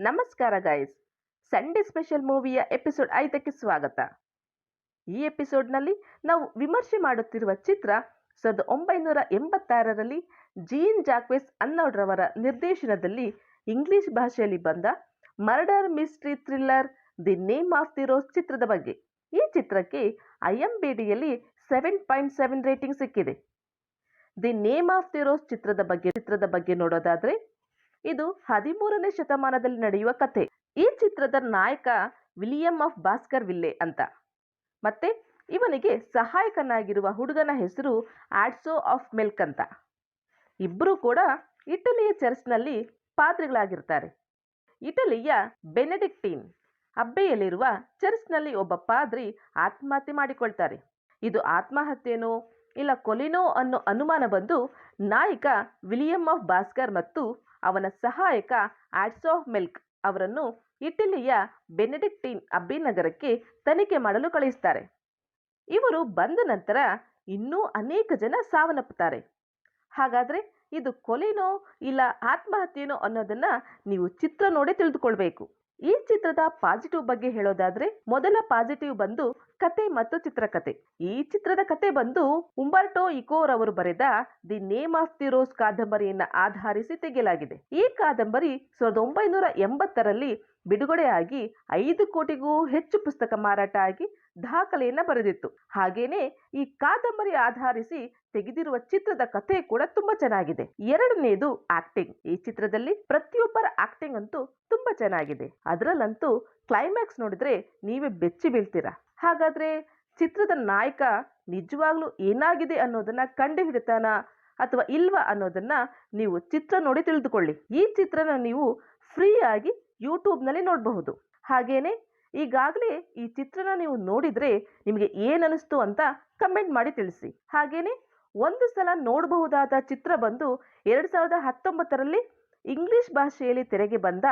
ನಮಸ್ಕಾರ guys, Sunday special ಮೂವಿಯ episode 5ಕ್ಕೆ ಸ್ವಾಗತ. ಈ ಎಪಿಸೋಡ್ನಲ್ಲಿ ನಾವು ವಿಮರ್ಶೆ ಮಾಡುತ್ತಿರುವ ಚಿತ್ರ 1986ರಲ್ಲಿ ಜೀನ್ ಜಾಕ್ವೆಸ್ ಅನ್ನೋಡ್ರವರ ನಿರ್ದೇಶನದಲ್ಲಿ ಇಂಗ್ಲಿಷ್ ಭಾಷೆಯಲ್ಲಿ ಬಂದ murder mystery thriller the name of the rose ಚಿತ್ರದ ಬಗ್ಗೆ. ಈ ಚಿತ್ರಕ್ಕೆ IMDbಯಲ್ಲಿ 7.7 ರೇಟಿಂಗ್ ಸಿಕ್ಕಿದೆ. The name of the rose ಚಿತ್ರದ ಬಗ್ಗೆ ನೋಡೋದಾದ್ರೆ, ಇದು 13ನೇ ಶತಮಾನದಲ್ಲಿ ನಡೆಯುವ ಕಥೆ. ಈ ಚಿತ್ರದ ನಾಯಕ ವಿಲಿಯಂ ಆಫ್ ಬಾಸ್ಕರ್ವಿಲ್ಲೆ ಅಂತ, ಮತ್ತೆ ಇವನಿಗೆ ಸಹಾಯಕನಾಗಿರುವ ಹುಡುಗನ ಹೆಸರು ಆಡ್ಸೋ ಆಫ್ ಮೆಲ್ಕ್ ಅಂತ. ಇಬ್ಬರು ಕೂಡ ಇಟಲಿಯ ಚರ್ಚ್ನಲ್ಲಿ ಪಾದ್ರಿಗಳಾಗಿರ್ತಾರೆ. ಇಟಲಿಯ ಬೆನೆಡಿಕ್ಟೀನ್ ಅಬ್ಬೆಯಲ್ಲಿರುವ ಚರ್ಚ್ನಲ್ಲಿ ಒಬ್ಬ ಪಾದ್ರಿ ಆತ್ಮಹತ್ಯೆ ಮಾಡಿಕೊಳ್ತಾರೆ. ಇದು ಆತ್ಮಹತ್ಯೆನೋ ಇಲ್ಲ ಕೊಲೆನೋ ಅನ್ನೋ ಅನುಮಾನ ಬಂದು ನಾಯಕ ವಿಲಿಯಂ ಆಫ್ ಬಾಸ್ಕರ್ ಮತ್ತು ಅವನ ಸಹಾಯಕ ಆಡ್ಸೋ ಆಫ್ ಮೆಲ್ಕ್ ಅವರನ್ನು ಇಟಲಿಯ ಬೆನೆಡಿಕ್ಟೀನ್ ಅಬ್ಬೆ ನಗರಕ್ಕೆ ತನಿಖೆ ಮಾಡಲು ಕಳಿಸ್ತಾರೆ. ಇವರು ಬಂದ ನಂತರ ಇನ್ನೂ ಅನೇಕ ಜನ ಸಾವನ್ನಪ್ಪುತ್ತಾರೆ. ಹಾಗಾದ್ರೆ ಇದು ಕೊಲೆನೋ ಇಲ್ಲ ಆತ್ಮಹತ್ಯೆನೋ ಅನ್ನೋದನ್ನ ನೀವು ಚಿತ್ರ ನೋಡಿ ತಿಳಿದುಕೊಳ್ಬೇಕು. ಈ ಚಿತ್ರದ ಪಾಸಿಟಿವ್ ಬಗ್ಗೆ ಹೇಳೋದಾದ್ರೆ, ಮೊದಲ ಪಾಸಿಟಿವ್ ಬಂದು ಕತೆ ಮತ್ತು ಚಿತ್ರಕಥೆ. ಈ ಚಿತ್ರದ ಕತೆ ಬಂದು ಉಂಬರ್ಟೋ ಇಕೋರ್ ಅವರು ಬರೆದ the name of the rose ಕಾದಂಬರಿಯನ್ನ ಆಧರಿಸಿ ತೆಗೆಯಲಾಗಿದೆ. ಈ ಕಾದಂಬರಿ 1980ರಲ್ಲಿ ಬಿಡುಗಡೆಯಾಗಿ 5 ಕೋಟಿಗೂ ಹೆಚ್ಚು ಪುಸ್ತಕ ಮಾರಾಟ ಆಗಿ ದಾಖಲೆಯನ್ನ ಬರೆದಿತ್ತು. ಹಾಗೇನೆ ಈ ಕಾದಂಬರಿ ಆಧರಿಸಿ ತೆಗೆದಿರುವ ಚಿತ್ರದ ಕಥೆ ಕೂಡ ತುಂಬಾ ಚೆನ್ನಾಗಿದೆ. ಎರಡನೇದು ಆಕ್ಟಿಂಗ್. ಈ ಚಿತ್ರದಲ್ಲಿ ಪ್ರತಿಯೊಬ್ಬರ ಆಕ್ಟಿಂಗ್ ಅಂತೂ ತುಂಬಾ ಚೆನ್ನಾಗಿದೆ. ಅದರಲ್ಲಂತೂ ಕ್ಲೈಮ್ಯಾಕ್ಸ್ ನೋಡಿದ್ರೆ ನೀವೇ ಬೆಚ್ಚಿ ಬೀಳ್ತೀರಾ. ಹಾಗಾದ್ರೆ ಚಿತ್ರದ ನಾಯಕ ನಿಜವಾಗ್ಲೂ ಏನಾಗಿದೆ ಅನ್ನೋದನ್ನ ಕಂಡು ಹಿಡಿತಾನ ಅಥವಾ ಇಲ್ವಾ ಅನ್ನೋದನ್ನ ನೀವು ಚಿತ್ರ ನೋಡಿ ತಿಳಿದುಕೊಳ್ಳಿ. ಈ ಚಿತ್ರನ ನೀವು ಫ್ರೀ ಆಗಿ ಯೂಟ್ಯೂಬ್ನಲ್ಲಿ ನೋಡಬಹುದು. ಹಾಗೇನೆ ಈಗಾಗಲೇ ಈ ಚಿತ್ರನ ನೀವು ನೋಡಿದ್ರೆ ನಿಮಗೆ ಏನನಿಸ್ತು ಅಂತ ಕಮೆಂಟ್ ಮಾಡಿ ತಿಳಿಸಿ. ಹಾಗೇನೆ ಒಂದು ಸಲ ನೋಡಬಹುದಾದ ಚಿತ್ರ ಬಂದು 2019ರಲ್ಲಿ ಇಂಗ್ಲಿಷ್ ಭಾಷೆಯಲ್ಲಿ ತೆರೆಗೆ ಬಂದ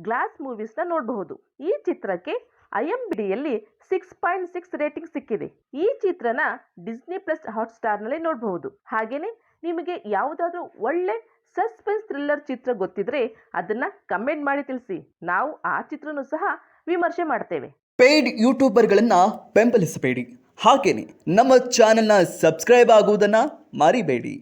ಗ್ಲಾಸ್ ಮೂವೀಸ್ನ ನೋಡಬಹುದು. ಈ ಚಿತ್ರಕ್ಕೆ IMDbಯಲ್ಲಿ 6.6 ರೇಟಿಂಗ್ ಸಿಕ್ಕಿದೆ. ಈ ಚಿತ್ರನ ಡಿಸ್ನಿ ಪ್ಲಸ್ ಹಾಟ್ಸ್ಟಾರ್ನಲ್ಲಿ ನೋಡಬಹುದು. ಹಾಗೇನೆ ನಿಮಗೆ ಯಾವುದಾದ್ರೂ ಒಳ್ಳೆ ಸಸ್ಪೆನ್ಸ್ ಥ್ರಿಲ್ಲರ್ ಚಿತ್ರ ಗೊತ್ತಿದ್ರೆ ಅದನ್ನ ಕಮೆಂಟ್ ಮಾಡಿ ತಿಳಿಸಿ. ನಾವು ಆ ಚಿತ್ರನೂ ಸಹ ವಿಮರ್ಶೆ ಮಾಡ್ತೇವೆ. ಪೇಯ್ಡ್ ಯೂಟ್ಯೂಬರ್ಗಳನ್ನ ಬೆಂಬಲಿಸಬೇಡಿ, ಹಾಗೇನೆ ನಮ್ಮ ಚಾನೆಲ್ನ ಸಬ್ಸ್ಕ್ರೈಬ್ ಆಗುವುದನ್ನ ಮರಿಬೇಡಿ.